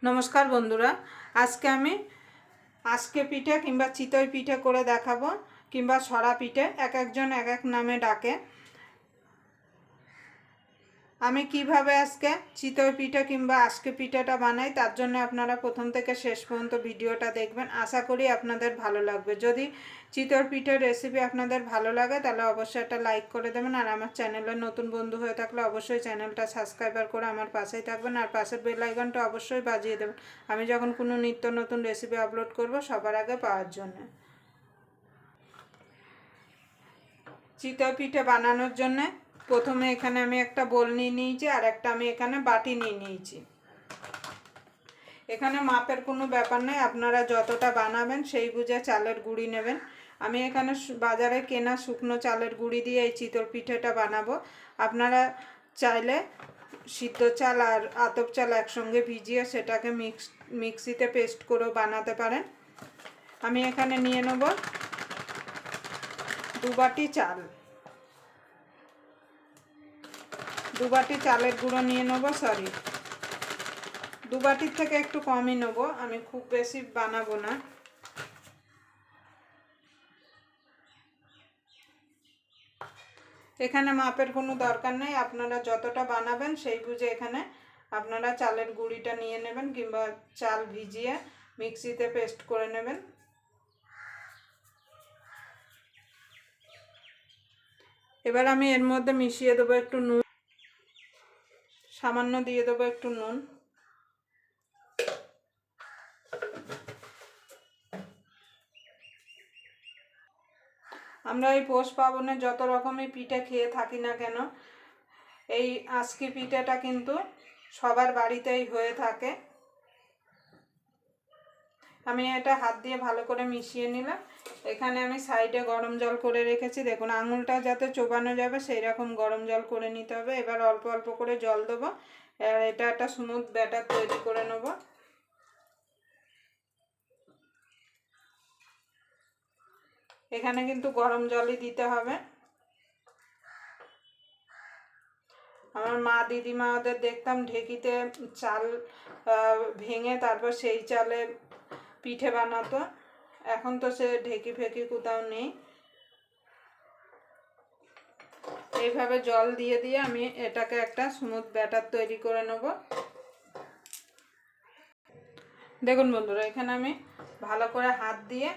নমস্কার বন্ধুরা, আজকে আমি আজকে পিঠে কিংবা চিতই পিঠে করে দেখাবো, কিংবা সরা পিঠে, এক একজন এক এক নামে ডাকে। আমি কিভাবে আজকে চিতই পিঠে কিংবা আজকে পিঠাটা বানাই তার জন্য আপনারা প্রথম থেকে শেষ পর্যন্ত ভিডিওটা দেখবেন। আশা করি আপনাদের ভালো লাগবে। যদি চিতই পিঠের রেসিপি আপনাদের ভালো লাগে তাহলে অবশ্যই একটা লাইক করে দেবেন, আর আমার চ্যানেলের নতুন বন্ধু হয়ে থাকলে অবশ্যই চ্যানেলটা সাবস্ক্রাইব করে আমার পাশেই থাকবেন, আর পাশের বেল আইকনটা অবশ্যই বাজিয়ে দেবেন আমি যখন কোনো নিত্য নতুন রেসিপি আপলোড করব সবার আগে পাওয়ার জন্য। চিতই পিঠে বানানোর জন্য প্রথমে এখানে আমি একটা বোল নিয়ে নিয়েছি, আর একটা আমি এখানে বাটি নিয়ে নিয়েছি। এখানে মাপের কোনো ব্যাপার নেই, আপনারা যতটা বানাবেন সেই বুঝে চালের গুঁড়ি নেবেন। আমি এখানে বাজারে কেনা শুকনো চালের গুঁড়ি দিয়ে এই চিতই পিঠেটা বানাবো। আপনারা চাইলে সিদ্ধ চাল আর আতপ চাল একসঙ্গে ভিজিয়ে সেটাকে মিক্সিতে পেস্ট করেও বানাতে পারেন। আমি এখানে নিয়ে নেব 2 বাটি চাল, 2 বাটি চালের গুঁড়ো নিয়ে নেব। সরি, 2 বাটির থেকে একটু কমই নেব, আমি খুব বেশি বানাবো না। এখানে মাপের কোনো দরকার নেই, আপনারা যতটা বানাবেন সেই বুঝে এখানে আপনারা চালের গুঁড়িটা নিয়ে নেবেন, কিংবা চাল ভিজিয়ে মিক্সিতে পেস্ট করে নেবেন। এবার আমি এর মধ্যে মিশিয়ে দেবো একটু নুন, সামান্য দিয়ে দেবো একটু নুন। আমরা এই পৌষ পার্বণে যত রকমই পিঠে খেয়ে থাকি না কেন, এই আজকে পিঠেটা কিন্তু সবার বাড়িতেই হয়ে থাকে। আমি এটা হাত দিয়ে ভালো করে মিশিয়ে নিলাম। এখানে আমি সাইডে গরম জল করে রেখেছি, দেখুন আঙুলটা যাতে চোবানো যাবে সেই রকম গরম জল করে নিতে হবে। এবার অল্প অল্প করে জল দেবো, আর এটা একটা স্মুথ ব্যাটার তৈরি করে নেব। এখানে কিন্তু গরম জলই দিতে হবে। আমার মা দিদিমা ওদের দেখতাম ঢেকিতে চাল ভেঙে তারপর সেই চালে পিঠে বানাতো। এখন তো সে ঢেকি ফেকি কোথাও নেই। এইভাবে জল দিয়ে দিয়ে আমি এটাকে একটা স্মুথ ব্যাটার তৈরি করে নেব। দেখুন বন্ধুরা, এখানে আমি ভালো করে হাত দিয়ে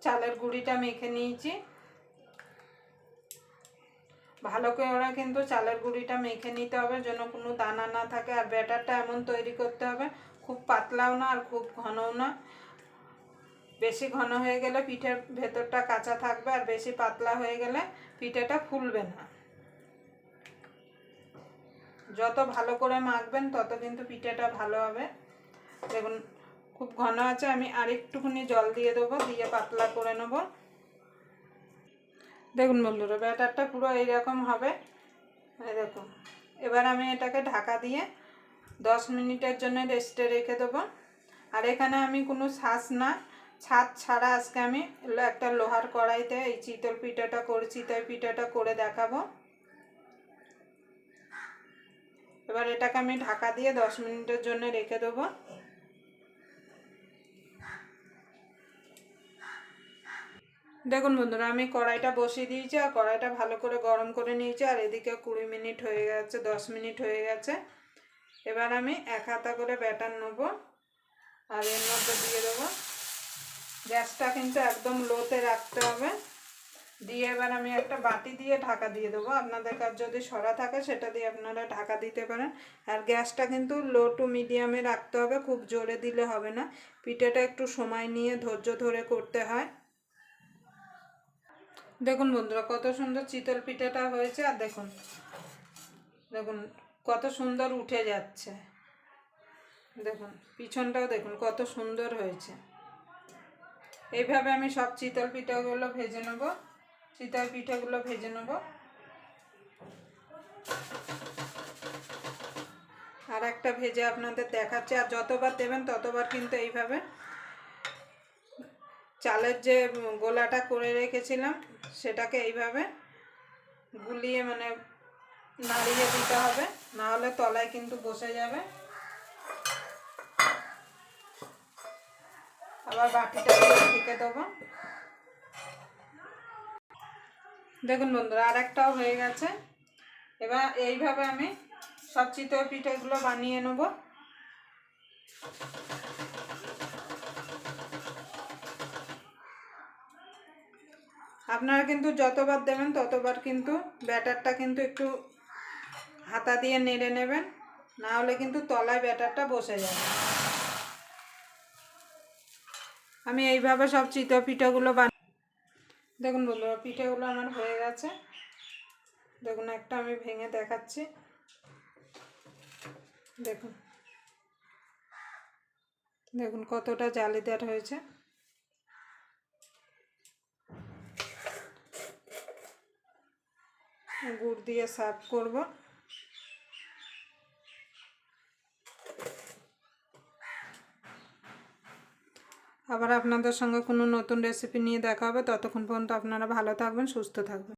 চালের গুঁড়িটা মেখে নিয়েছি। ভালো করে কিন্তু চালের গুঁড়িটা মেখে নিতে হবে যেন কোনো দানা না থাকে। আর ব্যাটারটা এমন তৈরি করতে হবে, খুব পাতলাও না আর খুব ঘনও না। বেশি ঘন হয়ে গেলে পিঠের ভেতরটা কাঁচা থাকবে, আর বেশি পাতলা হয়ে গেলে পিঠেটা ফুলবে না। যত ভালো করে মাখবেন তত কিন্তু পিঠেটা ভালো হবে। দেখুন খুব ঘন আছে, আমি আরেকটুখানি জল দিয়ে দেবো, দিয়ে পাতলা করে নেব। দেখুন বন্ধুরা, ব্যাটারটা পুরো এইরকম হবে। এই দেখুন, এবার আমি এটাকে ঢাকা দিয়ে 10 মিনিটের জন্য রেস্টে রেখে দেবো। আর এখানে আমি কোনো ছাদ ছাড়া আজকে আমি একটা লোহার কড়াইতে এই চিতই পিঠাটা করে দেখাবো। এবার এটাকে আমি ঢাকা দিয়ে 10 মিনিটের জন্য রেখে দেবো। দেখুন বন্ধুরা, আমি কড়াইটা বসিয়ে দিয়েছি আর কড়াইটা ভালো করে গরম করে নিয়েছি, আর এদিকে 20 মিনিট হয়ে গেছে, 10 মিনিট হয়ে গেছে। এবার আমি এক হাতা করে ব্যাটার নেব আর এর মধ্যে দিয়ে দেবো। গ্যাসটা কিন্তু একদম লোতে রাখতে হবে। দিয়ে এবার আমি একটা বাটি দিয়ে ঢাকা দিয়ে দেবো। আপনাদের কাছে যদি সরা থাকে সেটা দিয়ে আপনারা ঢাকা দিতে পারেন। আর গ্যাসটা কিন্তু লো টু মিডিয়ামে রাখতে হবে, খুব জোরে দিলে হবে না। পিঠেটা একটু সময় নিয়ে ধৈর্য ধরে করতে হয়। দেখুন বন্ধুরা, কত সুন্দর চিতই পিঠাটা হয়েছে। আর দেখুন দেখুন কত সুন্দর উঠে যাচ্ছে। দেখুন পিছনটাও দেখুন কত সুন্দর হয়েছে। এইভাবে আমি সব চিতই পিঠাগুলো ভেজে নেব, চিতই পিঠাগুলো ভেজে নেব। আর একটা ভেজে আপনাদের দেখাচ্ছি। আর যতবার দেবেন ততবার কিন্তু এইভাবে চালের যে গোলাটা করে রেখেছিলাম সেটাকে এইভাবে গুলিয়ে মানে নাড়িয়ে দিতে হবে, না হলে তলায় কিন্তু বসে যাবে। আবার বাটিটা দিয়ে ঢেকে দেবো। দেখুন বন্ধুরা, আর একটাও হয়ে গেছে। এবার এইভাবে আমি সব চিতই পিঠেগুলো বানিয়ে নেব। আপনারা কিন্তু যতবার দেবেন ততবার কিন্তু ব্যাটারটা কিন্তু একটু হাতা দিয়ে নেড়ে নেবেন, না হলে কিন্তু তলায় ব্যাটারটা বসে যাবে। আমি এইভাবে সব চিতই পিঠেগুলো দেখুন বন্ধুরা, পিঠেগুলো আমার হয়ে গেছে। দেখুন একটা আমি ভেঙে দেখাচ্ছি। দেখুন দেখুন কতটা জালিদার হয়েছে। গুড় দিয়ে সার্ভ করব। আবার আপনাদের সঙ্গে কোনো নতুন রেসিপি নিয়ে দেখা হবে। ততক্ষণ পর্যন্ত আপনারা ভালো থাকবেন, সুস্থ থাকবেন।